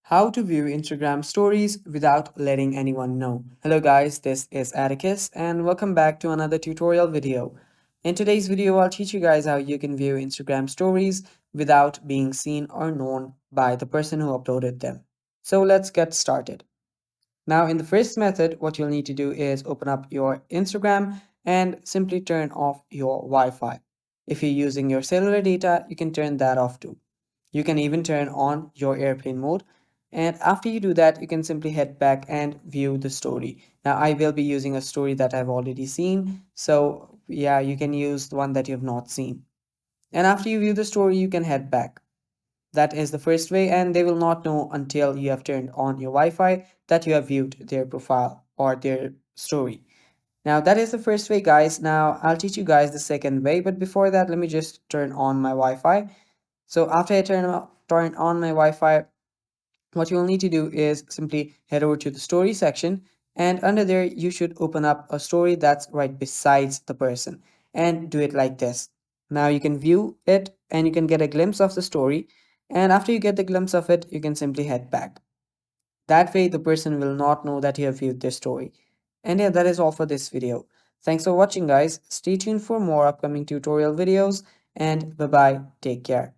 How to view Instagram stories without letting anyone know. Hello guys, this is Atticus and welcome back to another tutorial video. In today's video, I'll teach you guys how you can view Instagram stories without being seen or known by the person who uploaded them. So let's get started. Now in the first method, what you'll need to do is open up your Instagram and simply turn off your Wi-Fi. If you're using your cellular data, you can turn that off too. You can even turn on your airplane mode. And after you do that, you can simply head back and view the story. Now, I will be using a story that I've already seen. So yeah, you can use the one that you have not seen. And after you view the story, you can head back. That is the first way, and they will not know until you have turned on your Wi-Fi that you have viewed their profile or their story. Now, that is the first way, guys. Now, I'll teach you guys the second way, but before that, let me just turn on my Wi-Fi. So after I turn on my Wi-Fi, what you'll need to do is simply head over to the story section, and under there you should open up a story that's right besides the person and do it like this. Now you can view it and you can get a glimpse of the story, and after you get the glimpse of it, you can simply head back. That way the person will not know that you have viewed their story. And yeah, that is all for this video. Thanks for watching, guys. Stay tuned for more upcoming tutorial videos, and bye bye, take care.